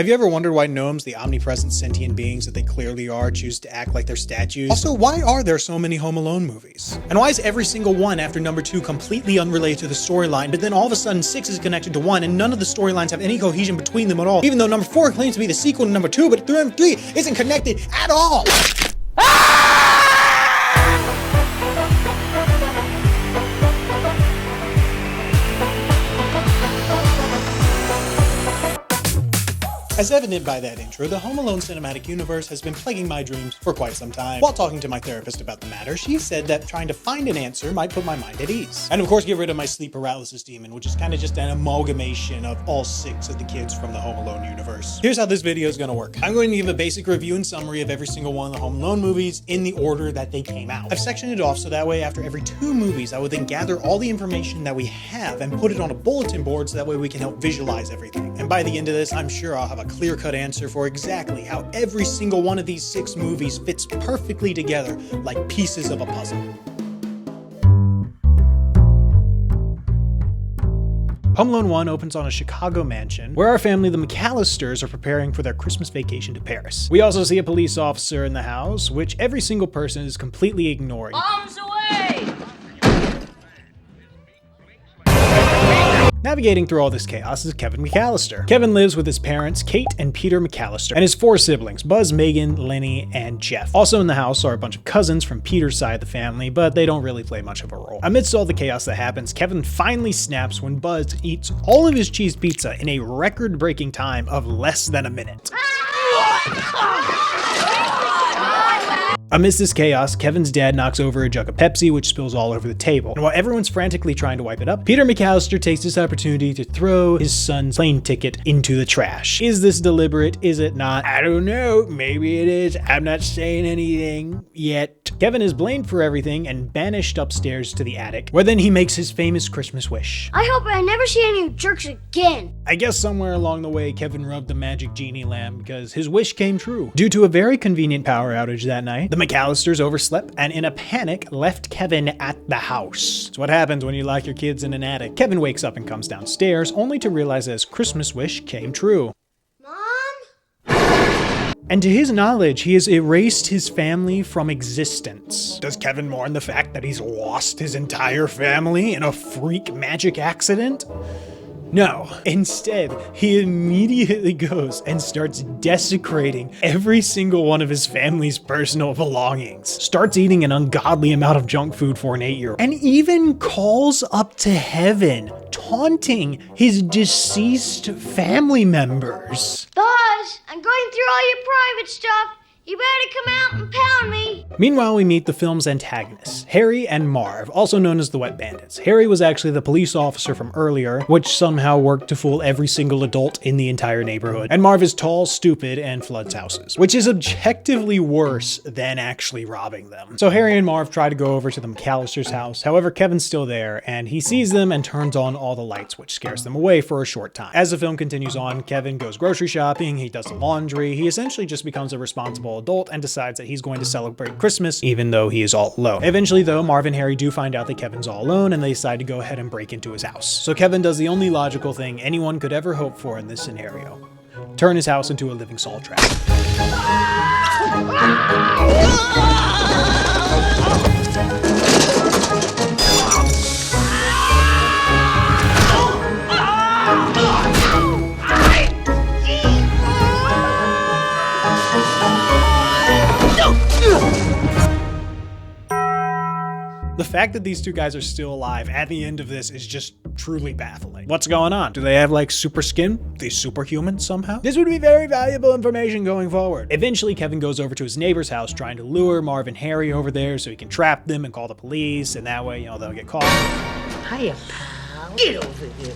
Have you ever wondered why gnomes, the omnipresent sentient beings that they clearly are, choose to act like they're statues? Also, why are there so many Home Alone movies? And why is every single one after number 2 completely unrelated to the storyline, but then all of a sudden 6 is connected to 1 and none of the storylines have any cohesion between them at all? Even though number 4 claims to be the sequel to number 2, but number 3 isn't connected at all! As evident by that intro, the Home Alone cinematic universe has been plaguing my dreams for quite some time. While talking to my therapist about the matter, she said that trying to find an answer might put my mind at ease. And of course get rid of my sleep paralysis demon, which is kind of just an amalgamation of all 6 of the kids from the Home Alone universe. Here's how this video is going to work. I'm going to give a basic review and summary of every single one of the Home Alone movies in the order that they came out. I've sectioned it off so that way after every 2 movies I would then gather all the information that we have and put it on a bulletin board so that way we can help visualize everything. And by the end of this, I'm sure I'll have a clear-cut answer for exactly how every single one of these 6 movies fits perfectly together like pieces of a puzzle. Home Alone 1 opens on a Chicago mansion where our family, the McCallisters, are preparing for their Christmas vacation to Paris. We also see a police officer in the house, which every single person is completely ignoring. Bombs away! Navigating through all this chaos is Kevin McCallister. Kevin lives with his parents, Kate and Peter McCallister, and his 4 siblings, Buzz, Megan, Lenny, and Jeff. Also in the house are a bunch of cousins from Peter's side of the family, but they don't really play much of a role. Amidst all the chaos that happens, Kevin finally snaps when Buzz eats all of his cheese pizza in a record-breaking time of less than a minute. Amidst this chaos, Kevin's dad knocks over a jug of Pepsi, which spills all over the table. And while everyone's frantically trying to wipe it up, Peter McCallister takes this opportunity to throw his son's plane ticket into the trash. Is this deliberate? Is it not? I don't know. Maybe it is. I'm not saying anything yet. Kevin is blamed for everything and banished upstairs to the attic, where then he makes his famous Christmas wish. I hope I never see any jerks again. I guess somewhere along the way, Kevin rubbed the magic genie lamp because his wish came true. Due to a very convenient power outage that night, the McCallisters overslept and in a panic left Kevin at the house. It's what happens when you lock your kids in an attic. Kevin wakes up and comes downstairs only to realize that his Christmas wish came true. Mom? And to his knowledge, he has erased his family from existence. Does Kevin mourn the fact that he's lost his entire family in a freak magic accident? No. Instead, he immediately goes and starts desecrating every single one of his family's personal belongings, starts eating an ungodly amount of junk food for an 8-year-old, and even calls up to heaven, taunting his deceased family members. Buzz, I'm going through all your private stuff. You better come out and pound me. Meanwhile, we meet the film's antagonists, Harry and Marv, also known as the Wet Bandits. Harry was actually the police officer from earlier, which somehow worked to fool every single adult in the entire neighborhood. And Marv is tall, stupid, and floods houses, which is objectively worse than actually robbing them. So Harry and Marv try to go over to the McCallister's house. However, Kevin's still there, and he sees them and turns on all the lights, which scares them away for a short time. As the film continues on, Kevin goes grocery shopping, he does the laundry, he essentially just becomes a responsible adult and decides that he's going to celebrate Christmas even though he is all alone. Eventually though, Marv and Harry do find out that Kevin's all alone and they decide to go ahead and break into his house. So Kevin does the only logical thing anyone could ever hope for in this scenario: turn his house into a living Saw trap. The fact that these 2 guys are still alive at the end of this is just truly baffling. What's going on? Do they have like super skin? They superhuman somehow? This would be very valuable information going forward. Eventually, Kevin goes over to his neighbor's house trying to lure Marv and Harry over there so he can trap them and call the police, and that way, they'll get caught. Hiya, pal. Get over here.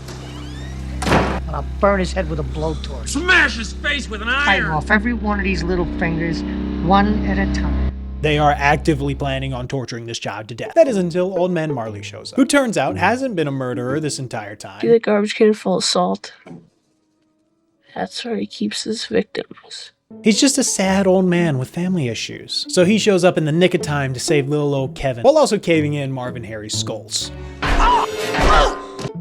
And I'll burn his head with a blowtorch. Smash his face with an Cutting iron! off every one of these little fingers, one at a time. They are actively planning on torturing this child to death. That is until Old Man Marley shows up, who turns out hasn't been a murderer this entire time. Do the garbage can full of salt. That's where he keeps his victims. He's just a sad old man with family issues. So he shows up in the nick of time to save little old Kevin, while also caving in Marv and Harry's skulls.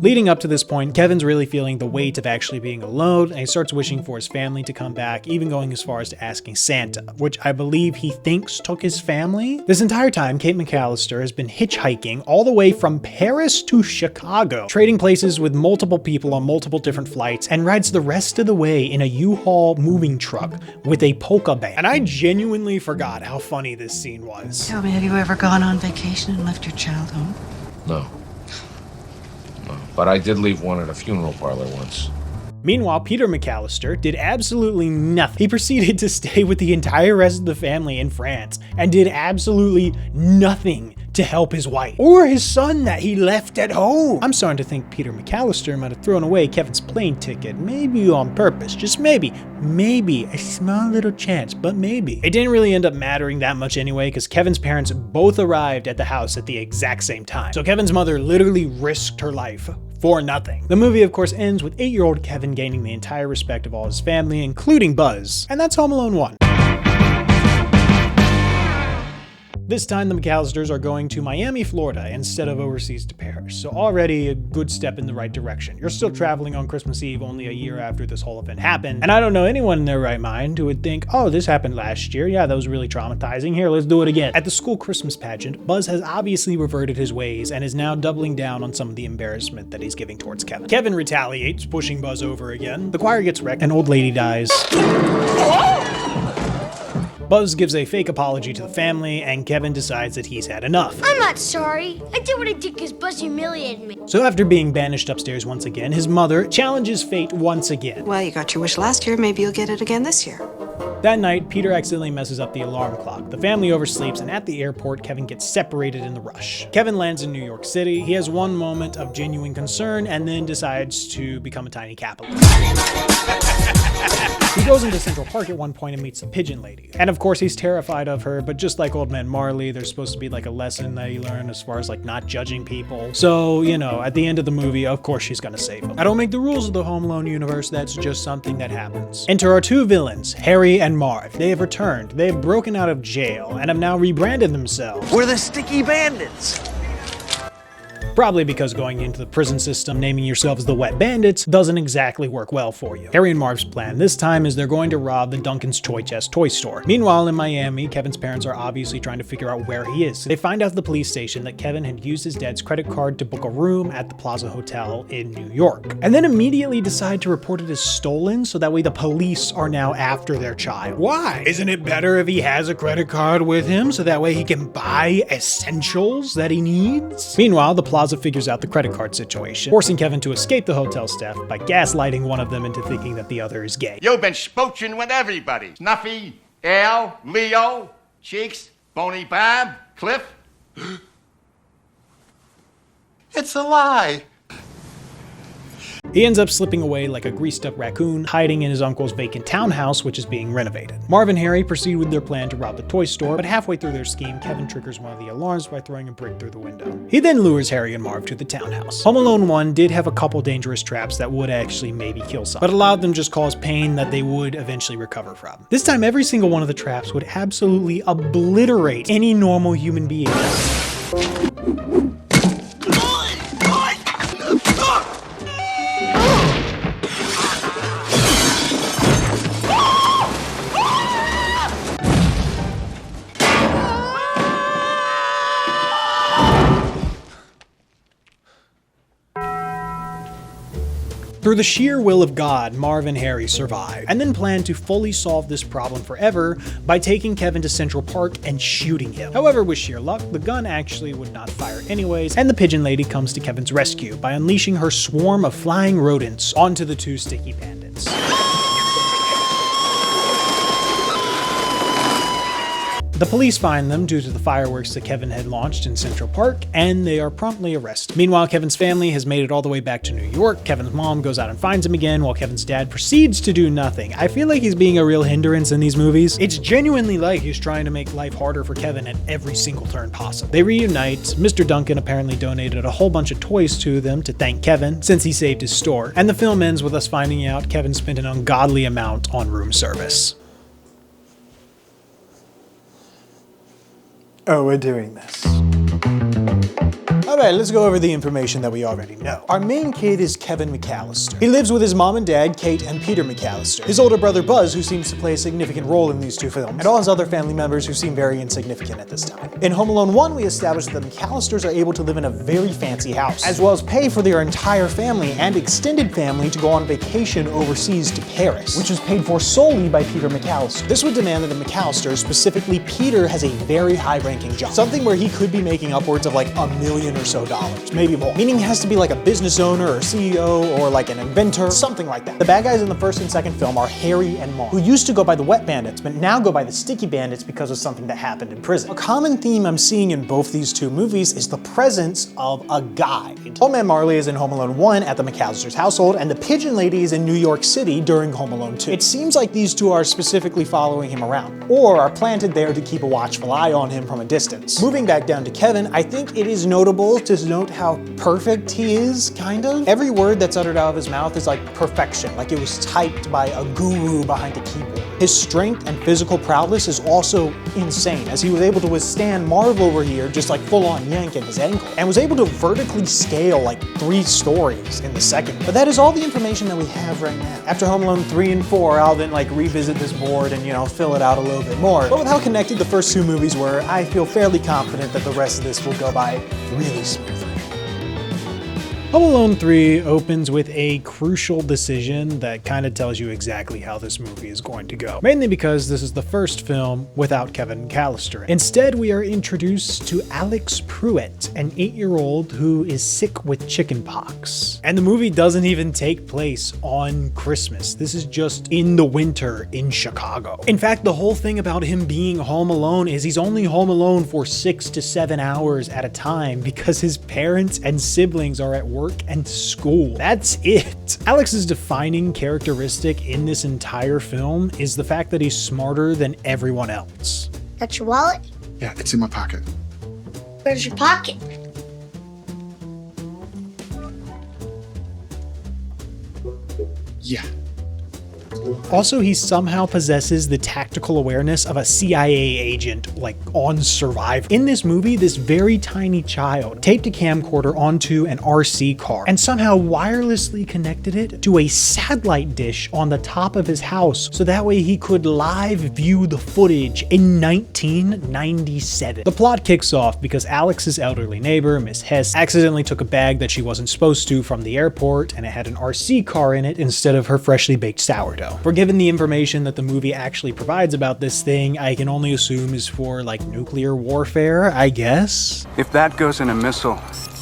Leading up to this point, Kevin's really feeling the weight of actually being alone, and he starts wishing for his family to come back, even going as far as to asking Santa, which I believe he thinks took his family. This entire time, Kate McCallister has been hitchhiking all the way from Paris to Chicago, trading places with multiple people on multiple different flights, and rides the rest of the way in a U-Haul moving truck with a polka band. And I genuinely forgot how funny this scene was. Tell me, have you ever gone on vacation and left your child home? No. No. But I did leave one at a funeral parlor once. Meanwhile, Peter McCallister did absolutely nothing. He proceeded to stay with the entire rest of the family in France and did absolutely nothing to help his wife or his son that he left at home. I'm starting to think Peter McCallister might have thrown away Kevin's plane ticket, maybe on purpose, just maybe a small little chance, but maybe. It didn't really end up mattering that much anyway, because Kevin's parents both arrived at the house at the exact same time. So Kevin's mother literally risked her life for nothing. The movie, of course, ends with 8-year-old Kevin gaining the entire respect of all his family, including Buzz. And that's Home Alone 1. This time, the McCallisters are going to Miami, Florida, instead of overseas to Paris. So already a good step in the right direction. You're still traveling on Christmas Eve only a year after this whole event happened. And I don't know anyone in their right mind who would think, oh, this happened last year. Yeah, that was really traumatizing. Here, let's do it again. At the school Christmas pageant, Buzz has obviously reverted his ways and is now doubling down on some of the embarrassment that he's giving towards Kevin. Kevin retaliates, pushing Buzz over again. The choir gets wrecked. An old lady dies. Buzz gives a fake apology to the family, and Kevin decides that he's had enough. I'm not sorry. I did what I did because Buzz humiliated me. So after being banished upstairs once again, his mother challenges fate once again. Well, you got your wish last year, maybe you'll get it again this year. That night, Peter accidentally messes up the alarm clock. The family oversleeps, and at the airport, Kevin gets separated in the rush. Kevin lands in New York City. He has one moment of genuine concern, and then decides to become a tiny capitalist. He goes into Central Park at one point and meets the pigeon lady. And of course, he's terrified of her, but just like Old Man Marley, there's supposed to be like a lesson that you learn as far as like not judging people. So, you know, at the end of the movie, of course she's gonna save him. I don't make the rules of the Home Alone universe, that's just something that happens. Enter our two villains, Harry and Marv. They have returned, they have broken out of jail, and have now rebranded themselves. We're the Sticky Bandits. Probably because going into the prison system, naming yourselves the Wet Bandits doesn't exactly work well for you. Harry and Marv's plan this time is they're going to rob the Duncan's Toy Chest toy store. Meanwhile, in Miami, Kevin's parents are obviously trying to figure out where he is. They find out at the police station that Kevin had used his dad's credit card to book a room at the Plaza Hotel in New York, and then immediately decide to report it as stolen so that way the police are now after their child. Why? Isn't it better if he has a credit card with him so that way he can buy essentials that he needs? Meanwhile, the Plaza figures out the credit card situation, forcing Kevin to escape the hotel staff by gaslighting one of them into thinking that the other is gay. You've been spooching with everybody. Snuffy, Al, Leo, Cheeks, Boney Bob, Cliff. It's a lie. He ends up slipping away like a greased up raccoon, hiding in his uncle's vacant townhouse, which is being renovated. Marv and Harry proceed with their plan to rob the toy store, but halfway through their scheme, Kevin triggers one of the alarms by throwing a brick through the window. He then lures Harry and Marv to the townhouse. Home Alone 1 did have a couple dangerous traps that would actually maybe kill some, but a lot of them just cause pain that they would eventually recover from. This time, every single one of the traps would absolutely obliterate any normal human being. Through the sheer will of God, Marv and Harry survive, and then plan to fully solve this problem forever by taking Kevin to Central Park and shooting him. However, with sheer luck, the gun actually would not fire anyways, and the pigeon lady comes to Kevin's rescue by unleashing her swarm of flying rodents onto the two sticky bandits. The police find them due to the fireworks that Kevin had launched in Central Park, and they are promptly arrested. Meanwhile, Kevin's family has made it all the way back to New York. Kevin's mom goes out and finds him again, while Kevin's dad proceeds to do nothing. I feel like he's being a real hindrance in these movies. It's genuinely like he's trying to make life harder for Kevin at every single turn possible. They reunite. Mr. Duncan apparently donated a whole bunch of toys to them to thank Kevin, since he saved his store. And the film ends with us finding out Kevin spent an ungodly amount on room service. Oh, we're doing this. Alright, let's go over the information that we already know. Our main kid is Kevin McCallister. He lives with his mom and dad, Kate and Peter McCallister, his older brother Buzz, who seems to play a significant role in these two films, and all his other family members who seem very insignificant at this time. In Home Alone 1, we established that the McCallisters are able to live in a very fancy house, as well as pay for their entire family and extended family to go on vacation overseas to Paris, which was paid for solely by Peter McCallister. This would demand that the McCallisters, specifically Peter, has a very high-ranking job, something where he could be making upwards of like $1 million or so, maybe more. Meaning he has to be like a business owner or CEO or like an inventor, something like that. The bad guys in the first and second film are Harry and Marv, who used to go by the Wet Bandits, but now go by the Sticky Bandits because of something that happened in prison. A common theme I'm seeing in both these two movies is the presence of a guide. Old Man Marley is in Home Alone 1 at the McCallisters' household, and the Pigeon Lady is in New York City during Home Alone 2. It seems like these two are specifically following him around, or are planted there to keep a watchful eye on him from a distance. Moving back down to Kevin, I think it is notable to note how perfect he is, kind of. Every word that's uttered out of his mouth is like perfection, like it was typed by a guru behind a keyboard. His strength and physical prowess is also insane, as he was able to withstand Marv over here just like full-on yanking his ankle, and was able to vertically scale like 3 stories in the second. But that is all the information that we have right now. After Home Alone 3 and 4, I'll then like revisit this board and, you know, fill it out a little bit more. But with how connected the first 2 movies were, I feel fairly confident that the rest of this will go by really smoothly. Home Alone 3 opens with a crucial decision that kind of tells you exactly how this movie is going to go. Mainly because this is the first film without Kevin McCallister. Instead, we are introduced to Alex Pruitt, an 8-year-old who is sick with chickenpox. And the movie doesn't even take place on Christmas. This is just in the winter in Chicago. In fact, the whole thing about him being home alone is he's only home alone for 6 to 7 hours at a time because his parents and siblings are at work and school. That's it. Alex's defining characteristic in this entire film is the fact that he's smarter than everyone else. That's your wallet? Yeah, it's in my pocket. Where's your pocket? Yeah. Also, he somehow possesses the tactical awareness of a CIA agent, like on Survivor. In this movie, this very tiny child taped a camcorder onto an RC car and somehow wirelessly connected it to a satellite dish on the top of his house, so that way he could live view the footage in 1997. The plot kicks off because Alex's elderly neighbor, Miss Hess, accidentally took a bag that she wasn't supposed to from the airport, and it had an RC car in it instead of her freshly baked sourdough. For given the information that the movie actually provides about this thing, I can only assume is for like nuclear warfare, I guess? If that goes in a missile,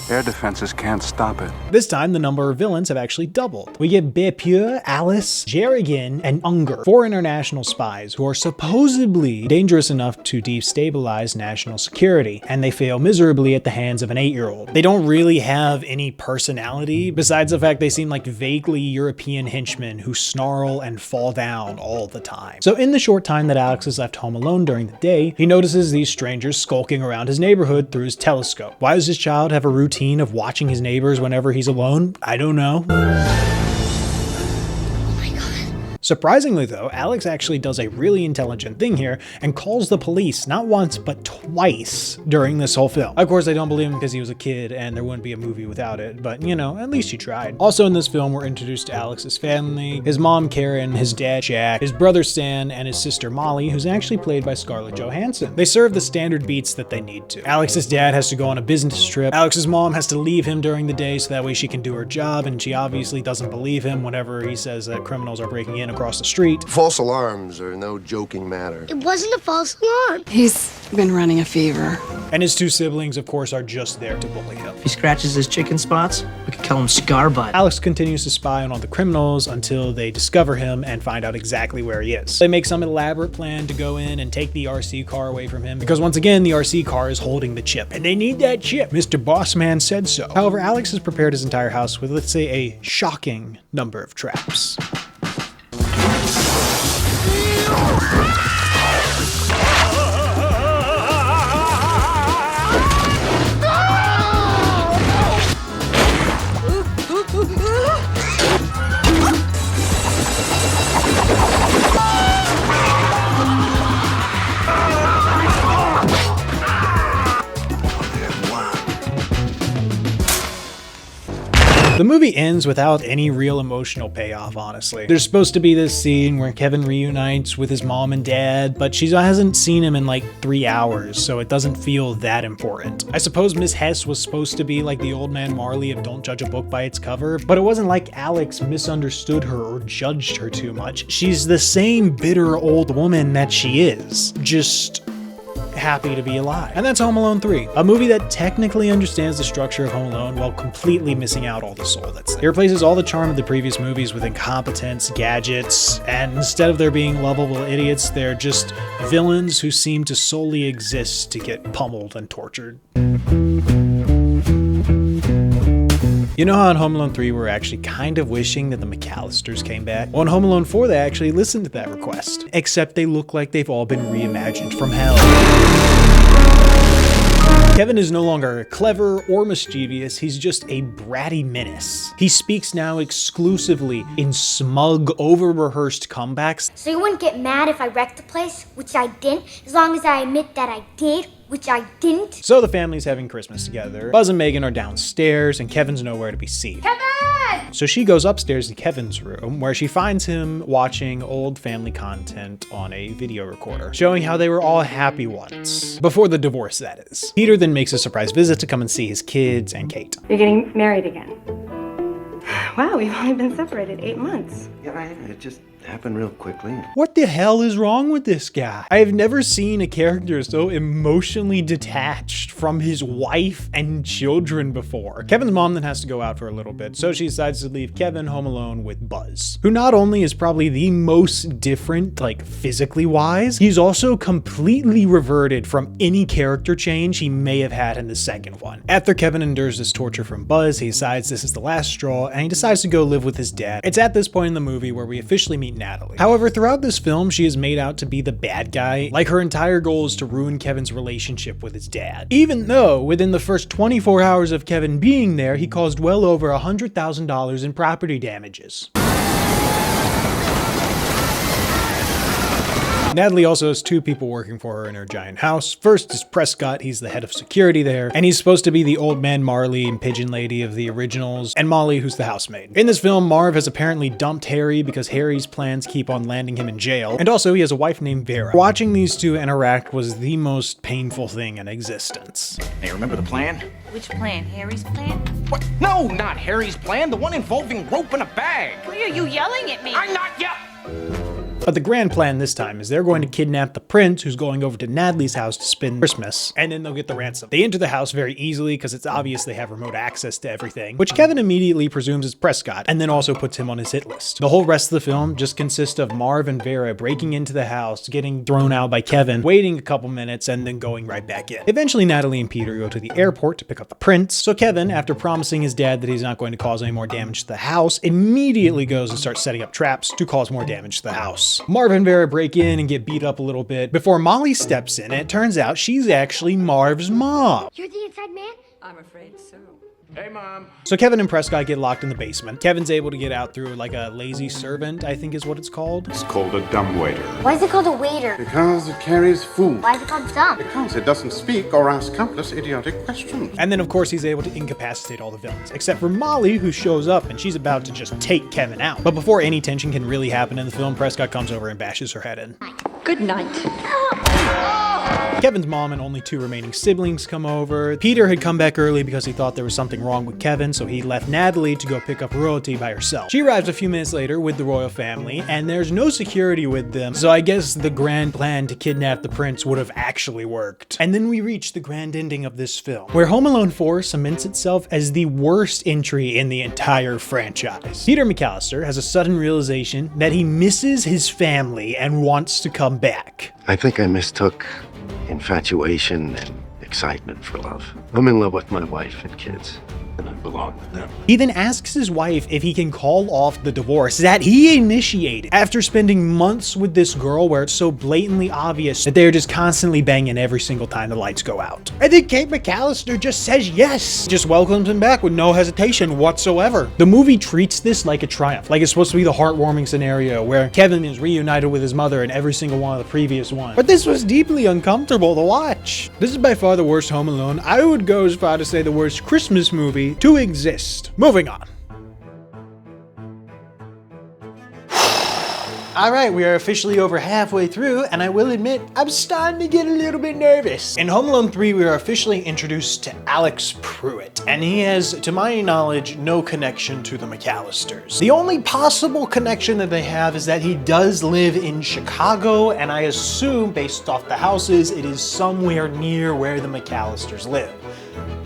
air defenses can't stop it. This time, the number of villains have actually doubled. We get Bepieux, Alice, Jerrigan, and Unger, 4 international spies who are supposedly dangerous enough to destabilize national security, and they fail miserably at the hands of an 8-year-old. They don't really have any personality, besides the fact they seem like vaguely European henchmen who snarl and fall down all the time. So in the short time that Alex is left home alone during the day, he notices these strangers skulking around his neighborhood through his telescope. Why does this child have a routine of watching his neighbors whenever he's alone? I don't know. Surprisingly though, Alex actually does a really intelligent thing here and calls the police not once but twice during this whole film. Of course, I don't believe him because he was a kid and there wouldn't be a movie without it, but you know, at least he tried. Also in this film, we're introduced to Alex's family, his mom Karen, his dad Jack, his brother Stan, and his sister Molly, who's actually played by Scarlett Johansson. They serve the standard beats that they need to. Alex's dad has to go on a business trip. Alex's mom has to leave him during the day so that way she can do her job, and she obviously doesn't believe him whenever he says that criminals are breaking in across the street. False alarms are no joking matter. It wasn't a false alarm. He's been running a fever. And his 2 siblings, of course, are just there to bully him. If he scratches his chicken spots, we could call him Scar Butt. Alex continues to spy on all the criminals until they discover him and find out exactly where he is. They make some elaborate plan to go in and take the RC car away from him because once again, the RC car is holding the chip and they need that chip. Mr. Bossman said so. However, Alex has prepared his entire house with, let's say, a shocking number of traps. The movie ends without any real emotional payoff, honestly. There's supposed to be this scene where Kevin reunites with his mom and dad, but she hasn't seen him in like 3 hours, so it doesn't feel that important. I suppose Miss Hess was supposed to be like the old man Marley of Don't Judge a Book by its cover, but it wasn't like Alex misunderstood her or judged her too much. She's the same bitter old woman that she is, just happy to be alive. And that's Home Alone 3, a movie that technically understands the structure of Home Alone while completely missing out all the soul that's there. It replaces all the charm of the previous movies with incompetence, gadgets, and instead of there being lovable idiots, they're just villains who seem to solely exist to get pummeled and tortured. You know how in Home Alone 3 we're actually kind of wishing that the McCallisters came back? Well, in Home Alone 4 they actually listened to that request. Except they look like they've all been reimagined from hell. Kevin is no longer clever or mischievous, he's just a bratty menace. He speaks now exclusively in smug, over-rehearsed comebacks. So you wouldn't get mad if I wrecked the place, which I didn't, as long as I admit that I did, which I didn't. So the family's having Christmas together. Buzz and Megan are downstairs, and Kevin's nowhere to be seen. Kevin! So she goes upstairs to Kevin's room, where she finds him watching old family content on a video recorder, showing how they were all happy once. Before the divorce, that is. Peter then makes a surprise visit to come and see his kids and Kate. You're getting married again. Wow, we've only been separated 8 months. Yeah, it just happened real quickly. What the hell is wrong with this guy? I have never seen a character so emotionally detached from his wife and children before. Kevin's mom then has to go out for a little bit, so she decides to leave Kevin home alone with Buzz, who not only is probably the most different, like physically wise, he's also completely reverted from any character change he may have had in the second one. After Kevin endures this torture from Buzz, he decides this is the last straw, and he decides to go live with his dad. It's at this point in the movie where we officially meet Natalie. However, throughout this film, she is made out to be the bad guy, like her entire goal is to ruin Kevin's relationship with his dad. Even though, within the first 24 hours of Kevin being there, he caused well over $100,000 in property damages. Natalie also has 2 people working for her in her giant house. First is Prescott, he's the head of security there, and he's supposed to be the old man Marley and Pigeon Lady of the originals, and Molly, who's the housemaid. In this film, Marv has apparently dumped Harry because Harry's plans keep on landing him in jail, and also he has a wife named Vera. Watching these 2 interact was the most painful thing in existence. Hey, remember the plan? Which plan? Harry's plan? What? No, not Harry's plan, the one involving rope in a bag. Why are you yelling at me? I'm not But the grand plan this time is they're going to kidnap the prince who's going over to Natalie's house to spend Christmas, and then they'll get the ransom. They enter the house very easily because it's obvious they have remote access to everything, which Kevin immediately presumes is Prescott, and then also puts him on his hit list. The whole rest of the film just consists of Marv and Vera breaking into the house, getting thrown out by Kevin, waiting a couple minutes, and then going right back in. Eventually, Natalie and Peter go to the airport to pick up the prince, so Kevin, after promising his dad that he's not going to cause any more damage to the house, immediately goes and starts setting up traps to cause more damage to the house. Marv and Vera break in and get beat up a little bit before Molly steps in, and it turns out she's actually Marv's mom. You're the inside man? I'm afraid so. Hey, Mom. So Kevin and Prescott get locked in the basement. Kevin's able to get out through like a lazy servant, I think is what it's called. It's called a dumbwaiter. Why is it called a waiter? Because it carries food. Why is it called dumb? Because it doesn't speak or ask countless idiotic questions. And then of course he's able to incapacitate all the villains, except for Molly, who shows up and she's about to just take Kevin out. But before any tension can really happen in the film, Prescott comes over and bashes her head in. Good night. Kevin's mom and only 2 remaining siblings come over. Peter had come back early because he thought there was something wrong with Kevin, so he left Natalie to go pick up royalty by herself. She arrives a few minutes later with the royal family, and there's no security with them, so I guess the grand plan to kidnap the prince would have actually worked. And then we reach the grand ending of this film, where Home Alone 4 cements itself as the worst entry in the entire franchise. Peter McCallister has a sudden realization that he misses his family and wants to come back. I think I mistook infatuation and excitement for love. I'm in love with my wife and kids, and I belong with them. He then asks his wife if he can call off the divorce that he initiated after spending months with this girl where it's so blatantly obvious that they're just constantly banging every single time the lights go out. And then Kate McCallister just says yes, just welcomes him back with no hesitation whatsoever. The movie treats this like a triumph, like it's supposed to be the heartwarming scenario where Kevin is reunited with his mother in every single one of the previous ones. But this was deeply uncomfortable to watch. This is by far the worst Home Alone. I would go as far to say the worst Christmas movie to exist. Moving on. All right, we are officially over halfway through, and I will admit, I'm starting to get a little bit nervous. In Home Alone 3, we are officially introduced to Alex Pruitt, and he has, to my knowledge, no connection to the McCallisters. The only possible connection that they have is that he does live in Chicago, and I assume, based off the houses, it is somewhere near where the McCallisters live.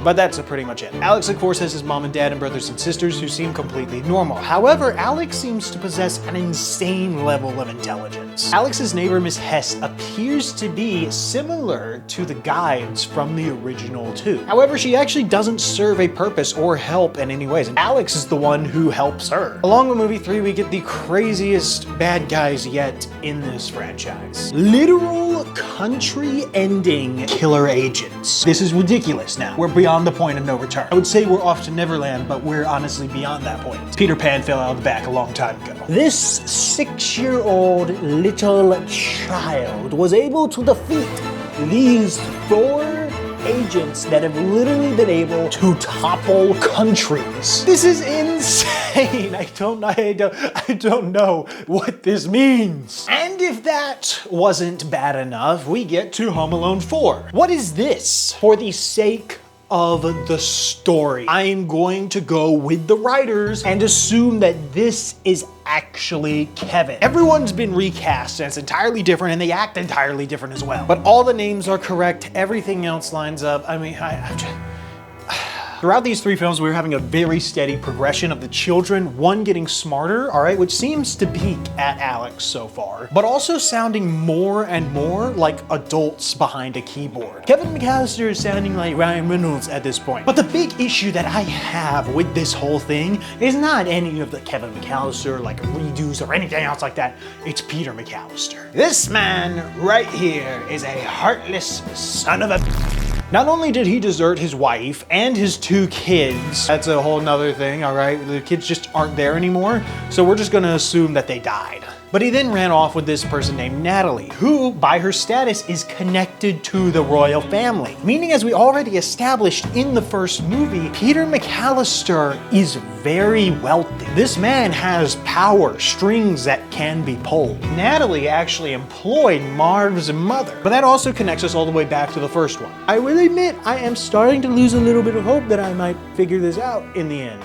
But that's pretty much it. Alex, of course, has his mom and dad and brothers and sisters who seem completely normal. However, Alex seems to possess an insane level of intelligence. Alex's neighbor, Miss Hess, appears to be similar to the guides from the original 2. However, she actually doesn't serve a purpose or help in any ways, and Alex is the one who helps her. Along with movie 3, we get the craziest bad guys yet in this franchise. Literal country-ending killer agents. This is ridiculous now. We're beyond the point of no return. I would say we're off to Neverland, but we're honestly beyond that point. Peter Pan fell out of the back a long time ago. This 6-year-old little child was able to defeat these 4 agents that have literally been able to topple countries. This is insane. I don't know what this means. And if that wasn't bad enough, we get to Home Alone 4. What is this? For the sake of the story, I am going to go with the writers and assume that this is actually Kevin. Everyone's been recast and it's entirely different, and they act entirely different as well. But all the names are correct, everything else lines up. I mean, throughout these 3 films, we're having a very steady progression of the children, one getting smarter, all right, which seems to peak at Alex so far, but also sounding more and more like adults behind a keyboard. Kevin McCallister is sounding like Ryan Reynolds at this point. But the big issue that I have with this whole thing is not any of the Kevin McCallister like redos or anything else like that. It's Peter McCallister. This man right here is a heartless son of a... Not only did he desert his wife and his 2 kids, that's a whole nother thing, all right? The kids just aren't there anymore, so we're just gonna assume that they died. But he then ran off with this person named Natalie, who, by her status, is connected to the royal family. Meaning, as we already established in the first movie, Peter McCallister is very wealthy. This man has power, strings that can be pulled. Natalie actually employed Marv's mother. But that also connects us all the way back to the first one. I will admit, I am starting to lose a little bit of hope that I might figure this out in the end.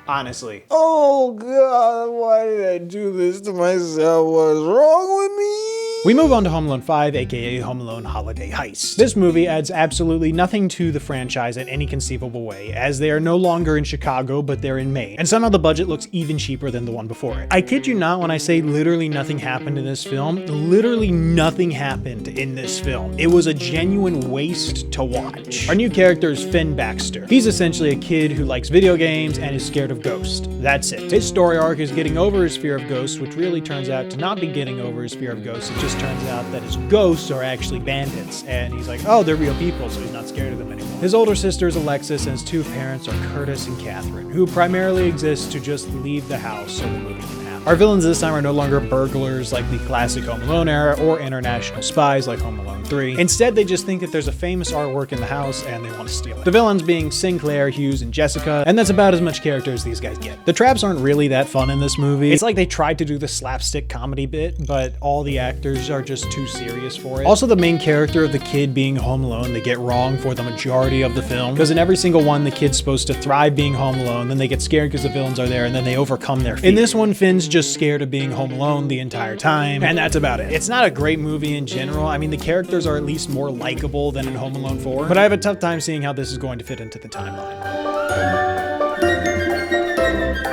Honestly. Oh God, why did I do this to myself? What is wrong with me? We move on to Home Alone 5, aka Home Alone Holiday Heist. This movie adds absolutely nothing to the franchise in any conceivable way, as they are no longer in Chicago, but they're in Maine. And somehow the budget looks even cheaper than the one before it. I kid you not when I say literally nothing happened in this film. Literally nothing happened in this film. It was a genuine waste to watch. Our new character is Finn Baxter. He's essentially a kid who likes video games and is scared of ghosts. That's it. His story arc is getting over his fear of ghosts, which really turns out to not be getting over his fear of ghosts. It just turns out that his ghosts are actually bandits, and he's like, oh, they're real people, so he's not scared of them anymore. His older sister is Alexis, and his 2 parents are Curtis and Catherine, who primarily exist to just leave the house so the movie can happen. Our villains this time are no longer burglars like the classic Home Alone era, or international spies like Home Alone 3. Instead, they just think that there's a famous artwork in the house and they want to steal it. The villains being Sinclair, Hughes, and Jessica, and that's about as much character as these guys get. The traps aren't really that fun in this movie. It's like they tried to do the slapstick comedy bit, but all the actors are just too serious for it. Also, the main character of the kid being home alone, they get wrong for the majority of the film, because in every single one, the kid's supposed to thrive being home alone, then they get scared because the villains are there, and then they overcome their fear. In this one, Finn's just scared of being home alone the entire time, and that's about it. It's not a great movie in general. I mean, the characters are at least more likable than in Home Alone 4, but I have a tough time seeing how this is going to fit into the timeline.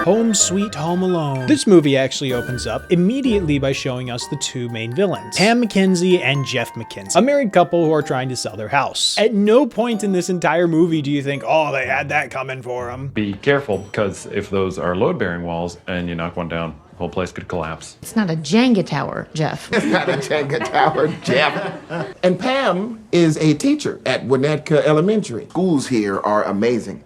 Home Sweet Home Alone. This movie actually opens up immediately by showing us the 2 main villains, Pam McKenzie and Jeff McKenzie, a married couple who are trying to sell their house. At no point in this entire movie do you think, oh, they had that coming for them. Be careful, because if those are load-bearing walls and you knock one down, the whole place could collapse. It's not a Jenga tower, Jeff. It's not a Jenga tower, Jeff. And Pam is a teacher at Winnetka Elementary. Schools here are amazing.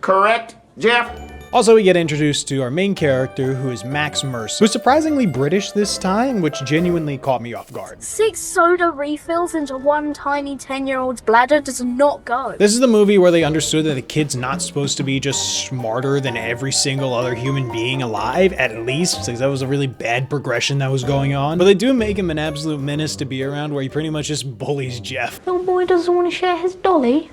Correct, Jeff? Also, we get introduced to our main character, who is Max Mercer, who's surprisingly British this time, which genuinely caught me off guard. 6 soda refills into one tiny 10-year-old's bladder does not go. This is the movie where they understood that the kid's not supposed to be just smarter than every single other human being alive, at least, because that was a really bad progression that was going on. But they do make him an absolute menace to be around, where he pretty much just bullies Jeff. Little boy doesn't want to share his dolly.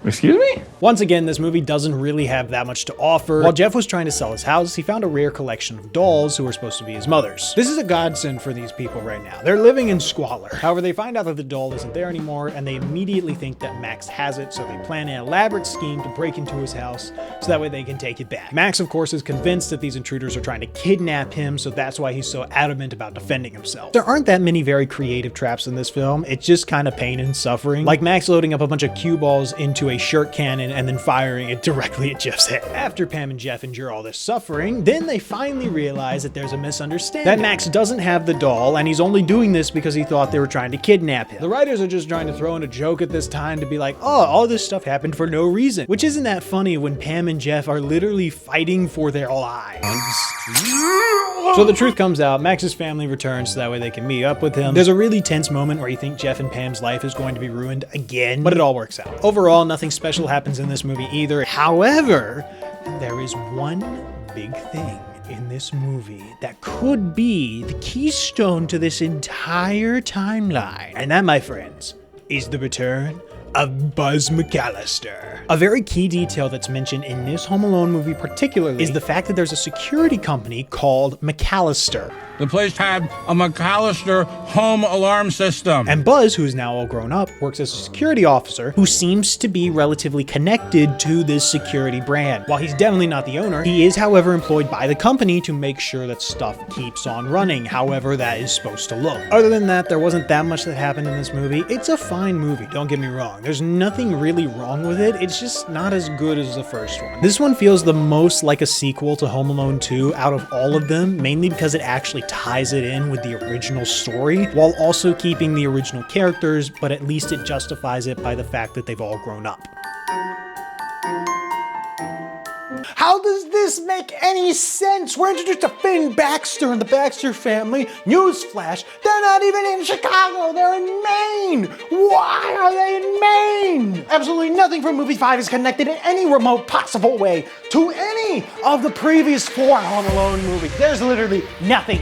Excuse me? Once again, this movie doesn't really have that much to offer. While Jeff was trying to sell his house, he found a rare collection of dolls who were supposed to be his mother's. This is a godsend for these people right now. They're living in squalor. However, they find out that the doll isn't there anymore, and they immediately think that Max has it, so they plan an elaborate scheme to break into his house so that way they can take it back. Max, of course, is convinced that these intruders are trying to kidnap him, so that's why he's so adamant about defending himself. There aren't that many very creative traps in this film. It's just kind of pain and suffering. Like Max loading up a bunch of cue balls into a shirt cannon and then firing it directly at Jeff's head. After Pam and Jeff endure all this suffering, then they finally realize that there's a misunderstanding. That Max doesn't have the doll, and he's only doing this because he thought they were trying to kidnap him. The writers are just trying to throw in a joke at this time to be like, oh, all this stuff happened for no reason. Which isn't that funny when Pam and Jeff are literally fighting for their lives. So the truth comes out, Max's family returns so that way they can meet up with him. There's a really tense moment where you think Jeff and Pam's life is going to be ruined again, but it all works out. Overall, nothing special happens in this movie either. However, there is one big thing in this movie that could be the keystone to this entire timeline. And that, my friends, is the return of Buzz McCallister. A very key detail that's mentioned in this Home Alone movie particularly is the fact that there's a security company called McCallister. The place had a McCallister home alarm system. And Buzz, who's now all grown up, works as a security officer who seems to be relatively connected to this security brand. While he's definitely not the owner, he is, however, employed by the company to make sure that stuff keeps on running, however that is supposed to look. Other than that, there wasn't that much that happened in this movie. It's a fine movie, don't get me wrong. There's nothing really wrong with it. It's just not as good as the first one. This one feels the most like a sequel to Home Alone 2 out of all of them, mainly because it actually ties it in with the original story while also keeping the original characters, but at least it justifies it by the fact that they've all grown up. How does this make any sense? We're introduced to Finn Baxter and the Baxter family. Newsflash, they're not even in Chicago, they're in Maine. Why are they in Maine? Absolutely nothing from movie 5 is connected in any remote possible way to any of the previous 4 Home Alone movies. There's literally nothing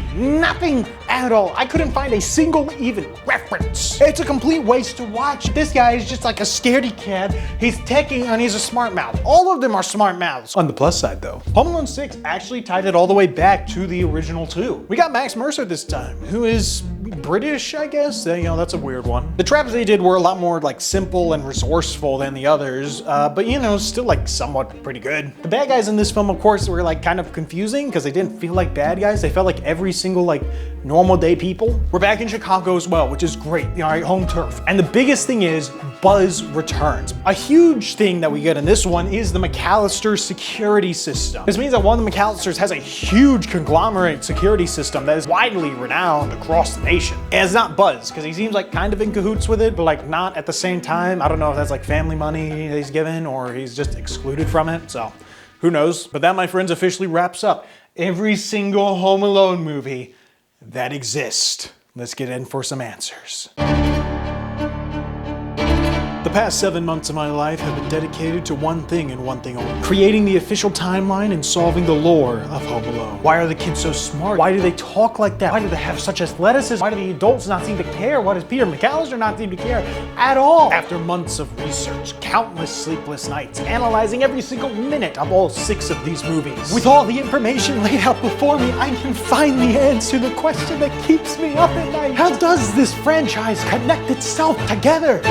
at all. I couldn't find a single even reference. It's a complete waste to watch. This guy is just like a scaredy cat. He's techie and he's a smart mouth. All of them are smart mouths. On the plus side though, Home Alone 6 actually tied it all the way back to the original 2. We got Max Mercer this time, who is British, I guess. You know, that's a weird one. The traps they did were a lot more like simple and resourceful than the others, but you know, still like somewhat pretty good. The bad guys in this film, of course, were like kind of confusing because they didn't feel like bad guys. They felt like every single like normal day people. We're back in Chicago as well, which is great. You know, our home turf. And the biggest thing is Buzz returns. A huge thing that we get in this one is the McCallister security system. This means that one of the McCallisters has a huge conglomerate security system that is widely renowned across the nation. And it's not Buzz, because he seems like kind of in cahoots with it, but like not at the same time. I don't know if that's like family money that he's given or he's just excluded from it, so who knows? But that, my friends, officially wraps up every single Home Alone movie that exists. Let's get in for some answers. The past 7 months of my life have been dedicated to one thing and one thing only: creating the official timeline and solving the lore of Home Alone. Why are the kids so smart? Why do they talk like that? Why do they have such athleticism? Why do the adults not seem to care? Why does Peter McCallister not seem to care at all? After months of research, countless sleepless nights, analyzing every single minute of all 6 of these movies, with all the information laid out before me, I can finally answer the question that keeps me up at night. How does this franchise connect itself together?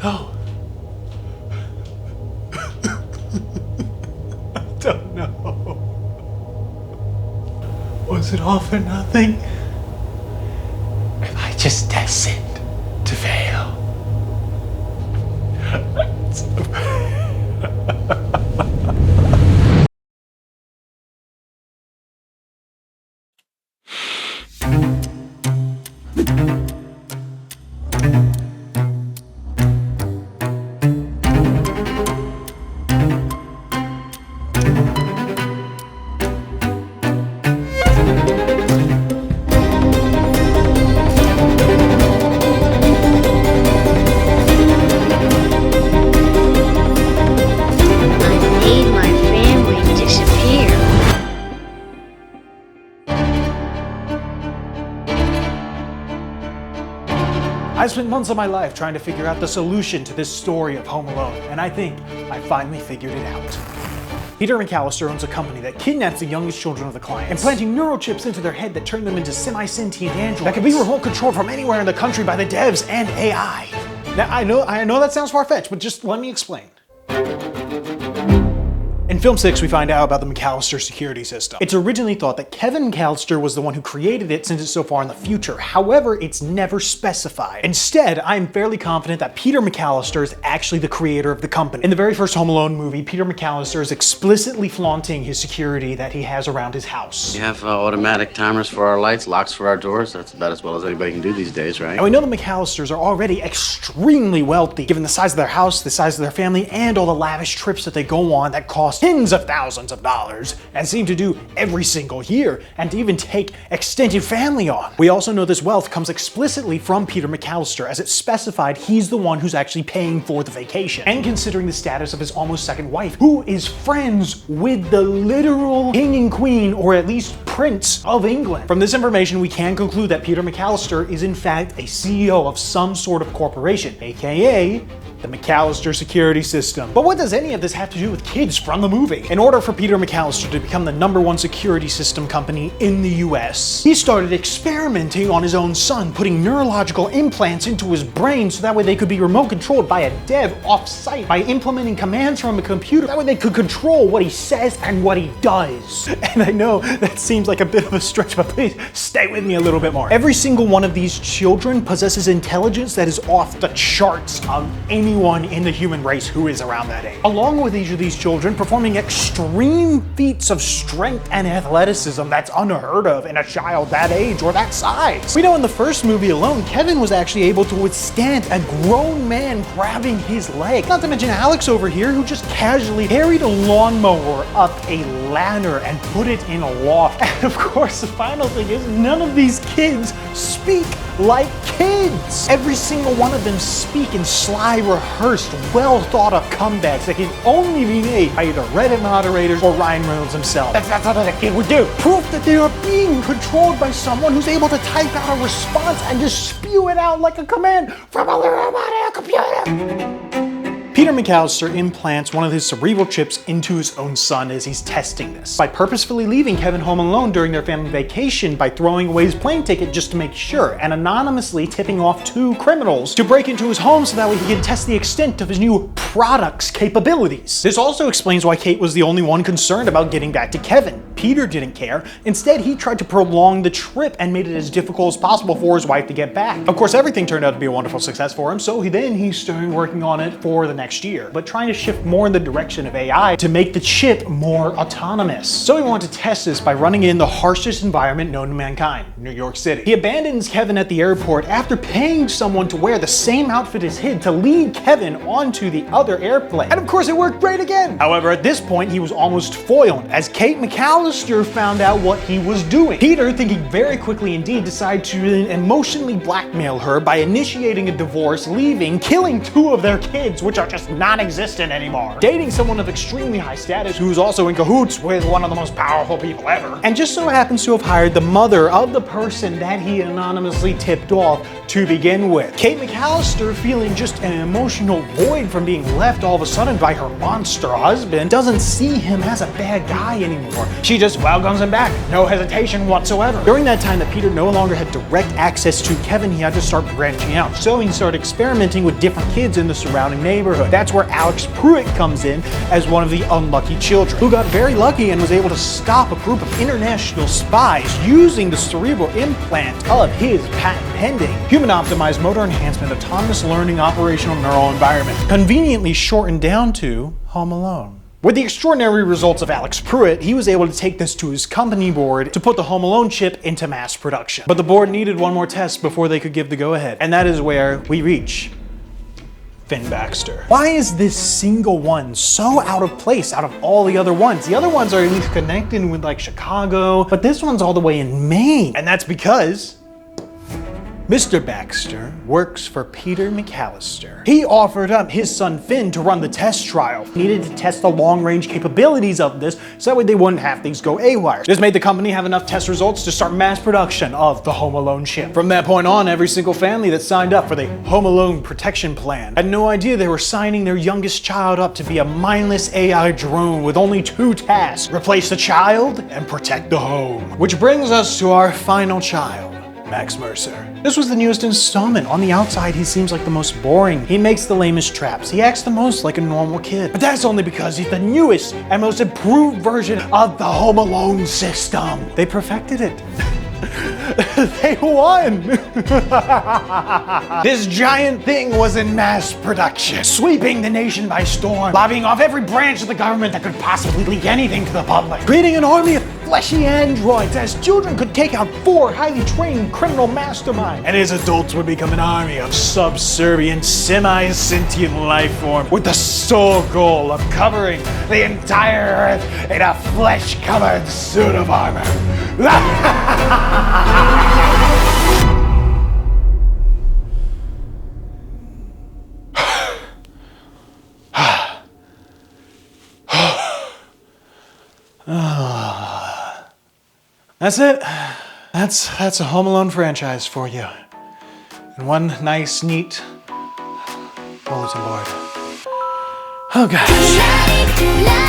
No. I don't know. Was it all for nothing? Am I just destined to fail? I've spent months of my life trying to figure out the solution to this story of Home Alone, and I think I finally figured it out. Peter McCallister owns a company that kidnaps the youngest children of the clients, implanting neurochips into their head that turn them into semi-sentient androids that can be remote controlled from anywhere in the country by the devs and AI. Now, I know that sounds far-fetched, but just let me explain. In film 6, we find out about the McCallister security system. It's originally thought that Kevin McCallister was the one who created it since it's so far in the future. However, it's never specified. Instead, I'm fairly confident that Peter McCallister is actually the creator of the company. In the very first Home Alone movie, Peter McCallister is explicitly flaunting his security that he has around his house. We have automatic timers for our lights, locks for our doors. That's about as well as anybody can do these days, right? And we know the McCallisters are already extremely wealthy, given the size of their house, the size of their family, and all the lavish trips that they go on that cost tens of thousands of dollars and seem to do every single year, and to even take extended family on. We also know this wealth comes explicitly from Peter McCallister, as it's specified he's the one who's actually paying for the vacation. And considering the status of his almost second wife, who is friends with the literal king and queen, or at least Prince of England. From this information, we can conclude that Peter McCallister is in fact a CEO of some sort of corporation, aka the McCallister security system. But what does any of this have to do with kids from the movie? In order for Peter McCallister to become the #1 security system company in the US, he started experimenting on his own son, putting neurological implants into his brain so that way they could be remote controlled by a dev off-site by implementing commands from a computer. That way they could control what he says and what he does. And I know that seems like a bit of a stretch, but please stay with me a little bit more. Every single one of these children possesses intelligence that is off the charts of anyone in the human race who is around that age. Along with each of these children performing extreme feats of strength and athleticism that's unheard of in a child that age or that size. We know in the first movie alone, Kevin was actually able to withstand a grown man grabbing his leg. Not to mention Alex over here, who just casually carried a lawnmower up a ladder and put it in a loft. And of course, the final thing is none of these kids speak like kids. Every single one of them speak in sly, rehearsed, well thought of comebacks that can only be made by either Reddit moderators or Ryan Reynolds himself. That's not what a kid would do. Proof that they are being controlled by someone who's able to type out a response and just spew it out like a command from a little robotic computer. Peter McCallister implants one of his cerebral chips into his own son as he's testing this, by purposefully leaving Kevin home alone during their family vacation by throwing away his plane ticket just to make sure, and anonymously tipping off 2 criminals to break into his home so that way he can test the extent of his new product's capabilities. This also explains why Kate was the only one concerned about getting back to Kevin. Peter didn't care. Instead, he tried to prolong the trip and made it as difficult as possible for his wife to get back. Of course, everything turned out to be a wonderful success for him, so he started working on it for the next year, but trying to shift more in the direction of AI to make the chip more autonomous. So he wanted to test this by running it in the harshest environment known to mankind, New York City. He abandons Kevin at the airport after paying someone to wear the same outfit as him to lead Kevin onto the other airplane. And of course, it worked great again. However, at this point, he was almost foiled as Kate McCallister found out what he was doing. Peter, thinking very quickly indeed, decided to emotionally blackmail her by initiating a divorce, leaving, killing 2 of their kids, which are just non-existent anymore, dating someone of extremely high status who's also in cahoots with one of the most powerful people ever, and just so happens to have hired the mother of the person that he anonymously tipped off to begin with. Kate McCallister, feeling just an emotional void from being left all of a sudden by her monster husband, doesn't see him as a bad guy anymore. She just welcomes him back, no hesitation whatsoever. During that time that Peter no longer had direct access to Kevin, he had to start branching out. So he started experimenting with different kids in the surrounding neighborhood. That's where Alex Pruitt comes in as one of the unlucky children, who got very lucky and was able to stop a group of international spies using the cerebral implant of his patent-pending human-optimized motor enhancement autonomous learning operational neural environment, conveniently shortened down to Home Alone. With the extraordinary results of Alex Pruitt, he was able to take this to his company board to put the Home Alone chip into mass production. But the board needed one more test before they could give the go-ahead, and that is where we reach Finn Baxter. Why is this single one so out of place out of all the other ones? The other ones are at least connected with like Chicago, but this one's all the way in Maine. And that's because Mr. Baxter works for Peter McCallister. He offered up his son Finn to run the test trial. He needed to test the long-range capabilities of this so that way they wouldn't have things go AWire. This made the company have enough test results to start mass production of the Home Alone chip. From that point on, every single family that signed up for the Home Alone Protection Plan had no idea they were signing their youngest child up to be a mindless AI drone with only 2 tasks: replace the child and protect the home. Which brings us to our final child, Max Mercer. This was the newest installment. On the outside, he seems like the most boring. He makes the lamest traps. He acts the most like a normal kid. But that's only because he's the newest and most improved version of the Home Alone system. They perfected it. They won! This giant thing was in mass production, sweeping the nation by storm, lobbying off every branch of the government that could possibly leak anything to the public, creating an army of fleshy androids as children could take out 4 highly trained criminal masterminds, and as adults would become an army of subservient, semi-sentient life form with the sole goal of covering the entire Earth in a flesh-covered suit of armor. That's it. That's a Home Alone franchise for you. And one nice, neat bulletin board. Oh gosh.